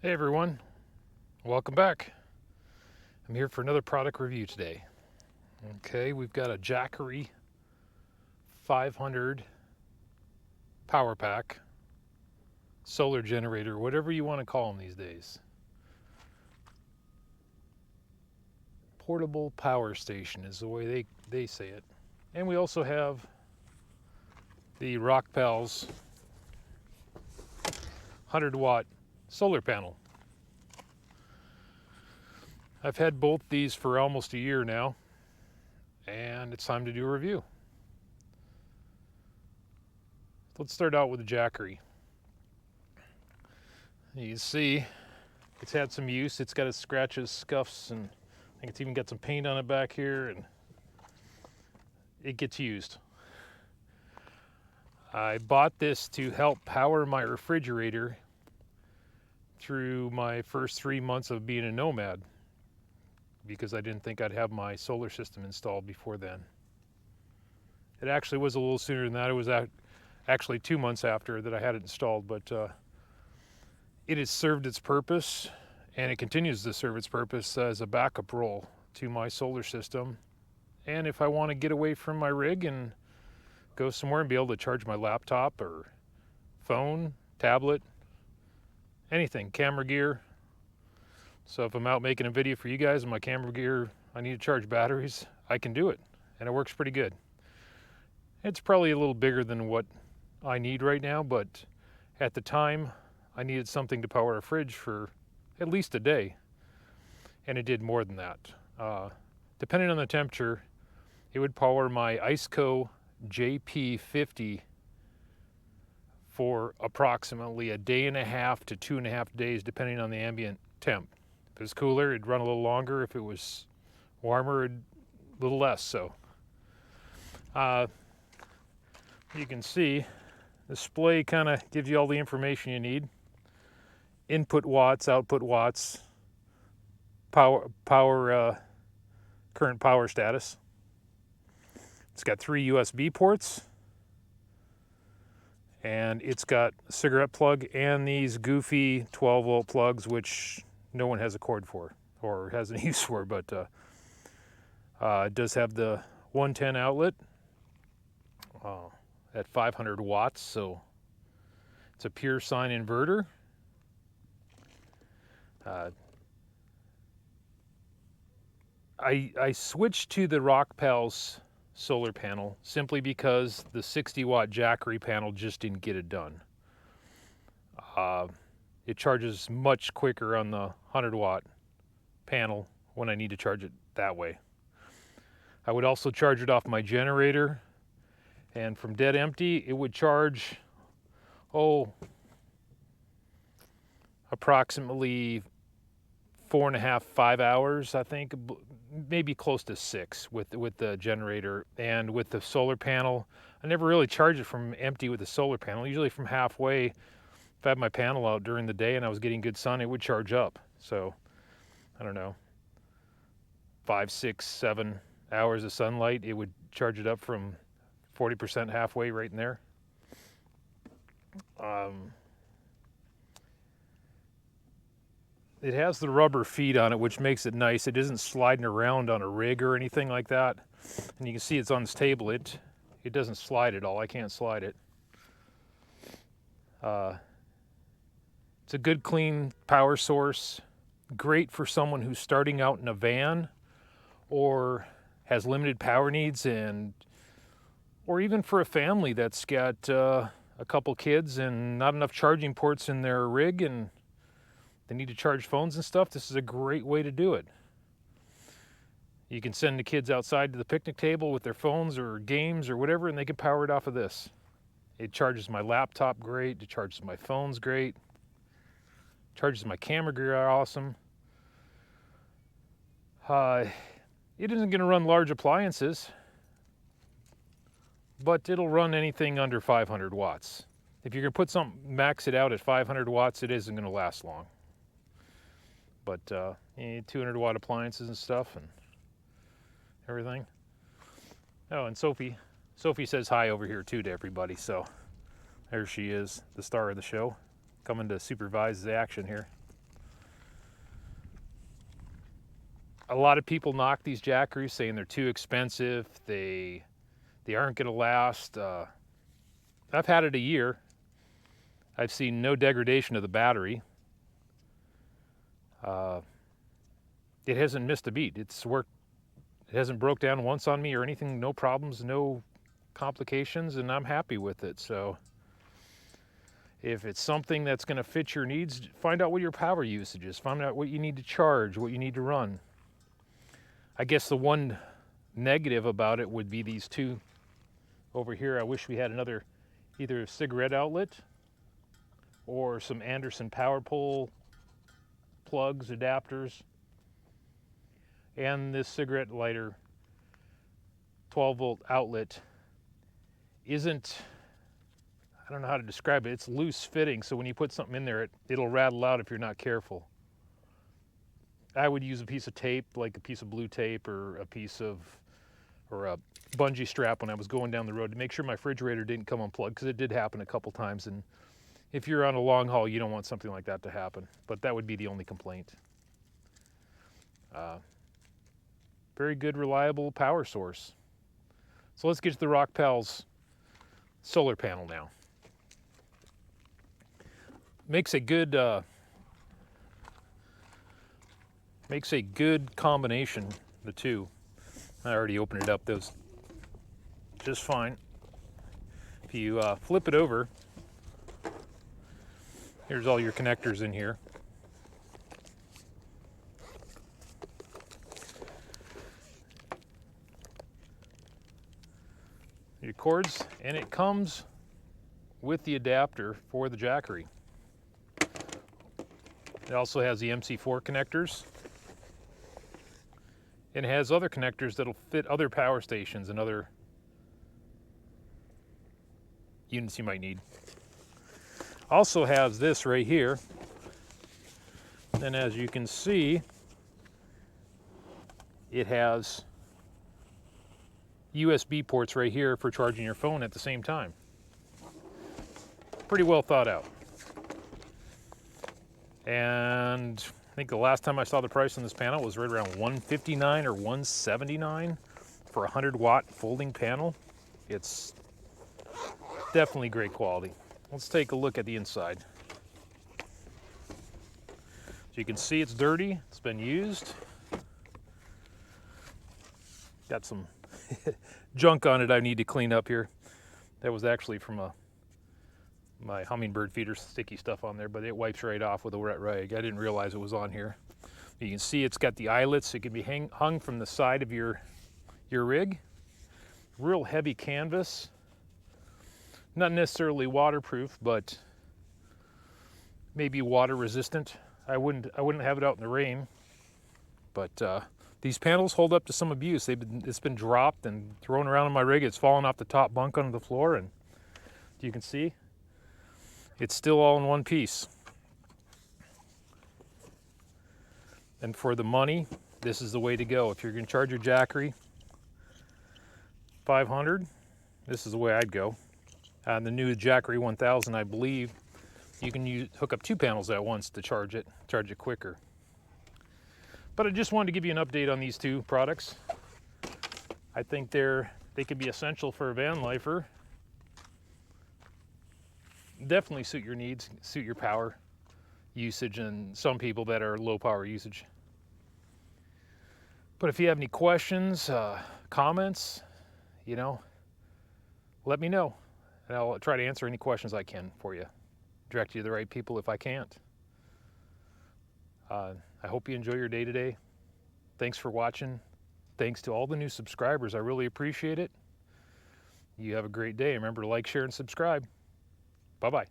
Hey everyone, welcome back. I'm here for another product review today. Okay, we've got a Jackery 500 power pack, solar generator, whatever you want to call them these days. Portable power station is the way they say it. And we also have the Rockpals 100-watt solar panel. I've had both these for almost a year now, and it's time to do a review. Let's start out with the Jackery. You can see it's had some use. It's got its scratches, scuffs, and I think it's even got some paint on it back here, and it gets used. I bought this to help power my refrigerator through my first 3 months of being a nomad because I didn't think I'd have my solar system installed before then. It actually was a little sooner than that. It was actually 2 months after that I had it installed, but it has served its purpose, and it continues to serve its purpose as a backup role to my solar system. And if I want to get away from my rig and go somewhere and be able to charge my laptop or phone, tablet, anything, camera gear. So if I'm out making a video for you guys and my camera gear, I need to charge batteries, I can do it, and it works pretty good. It's probably a little bigger than what I need right now, but at the time, I needed something to power a fridge for at least a day, and it did more than that. Depending on the temperature, it would power my Iceco JP50 for approximately a day and a half to 2.5 days, depending on the ambient temp. If it was cooler, it'd run a little longer. If it was warmer, a little less so. You can see the display kind of gives you all the information you need. Input watts, output watts, current power status. It's got 3 USB ports, and it's got a cigarette plug and these goofy 12-volt plugs, which no one has a cord for or has any use for, but it does have the 110 outlet at 500 watts, so it's a pure sine inverter. I switched to the Rockpals solar panel simply because the 60-watt Jackery panel just didn't get it done. It charges much quicker on the 100-watt panel when I need to charge it that way. I would also charge it off my generator, and from dead empty, it would charge, approximately 4.5, 5 hours, I think, maybe close to 6 with the generator. And with the solar panel, I never really charge it from empty with the solar panel. Usually from halfway, if I had my panel out during the day and I was getting good sun, it would charge up. So, I don't know, 5, 6, 7 hours of sunlight, it would charge it up from 40% halfway right in there. It has the rubber feet on it, which makes it nice. It isn't sliding around on a rig or anything like that. And you can see it's on this table. It doesn't slide at all. I can't slide it. It's a good, clean power source. Great for someone who's starting out in a van or has limited power needs, or even for a family that's got a couple kids and not enough charging ports in their rig and they need to charge phones and stuff. This is a great way to do it. You can send the kids outside to the picnic table with their phones or games or whatever, and they can power it off of this. It charges my laptop great. It charges my phones great. It charges my camera gear awesome. It isn't going to run large appliances, but it'll run anything under 500 watts. If you're going to put something, max it out at 500 watts, it isn't going to last long. But you need 200-watt appliances and stuff and everything. Oh, and Sophie says hi over here too to everybody. So there she is, the star of the show, coming to supervise the action here. A lot of people knock these Jackeries saying they're too expensive, they aren't going to last. I've had it a year. I've seen no degradation of the battery. It hasn't missed a beat. It's worked. It hasn't broke down once on me or anything. No problems, no complications, and I'm happy with it. So if it's something that's going to fit your needs, find out what your power usage is. Find out what you need to charge, what you need to run. I guess the one negative about it would be these two over here. I wish we had another, either cigarette outlet or some Anderson power pole plugs, adapters, and this cigarette lighter 12-volt outlet isn't, I don't know how to describe it. It's loose fitting, so when you put something in there, it'll rattle out if you're not careful. I would use a piece of tape, like a piece of blue tape or a bungee strap when I was going down the road to make sure my refrigerator didn't come unplugged, because it did happen a couple times, and if you're on a long haul, you don't want something like that to happen. But that would be the only complaint. Very good, reliable power source. So let's get to the Rockpals solar panel now. Makes a good combination, the two. I already opened it up, those just fine. If you flip it over, here's all your connectors in here. Your cords, and it comes with the adapter for the Jackery. It also has the MC4 connectors, and it has other connectors that'll fit other power stations and other units you might need. Also has this right here, and as you can see, it has USB ports right here for charging your phone at the same time. Pretty well thought out. And I think the last time I saw the price on this panel was right around $159 or $179 for a 100-watt folding panel. It's definitely great quality. Let's take a look at the inside. So you can see it's dirty, it's been used. Got some junk on it I need to clean up here. That was actually from my hummingbird feeder, sticky stuff on there, but it wipes right off with a wet rag. I didn't realize it was on here. You can see it's got the eyelets, so it can be hung from the side of your rig. Real heavy canvas. Not necessarily waterproof, but maybe water resistant. I wouldn't have it out in the rain, but these panels hold up to some abuse. It's been dropped and thrown around on my rig. It's fallen off the top bunk onto the floor, and you can see it's still all in one piece. And for the money, this is the way to go. If you're going to charge your Jackery $500, this is the way I'd go. On the new Jackery 1000, I believe you can hook up two panels at once to charge it quicker. But I just wanted to give you an update on these two products. I think they could be essential for a van lifer. Definitely suit your needs, suit your power usage, and some people that are low power usage. But if you have any questions, comments, let me know, and I'll try to answer any questions I can for you. Direct you to the right people if I can't. I hope you enjoy your day today. Thanks for watching. Thanks to all the new subscribers. I really appreciate it. You have a great day. Remember to like, share, and subscribe. Bye-bye.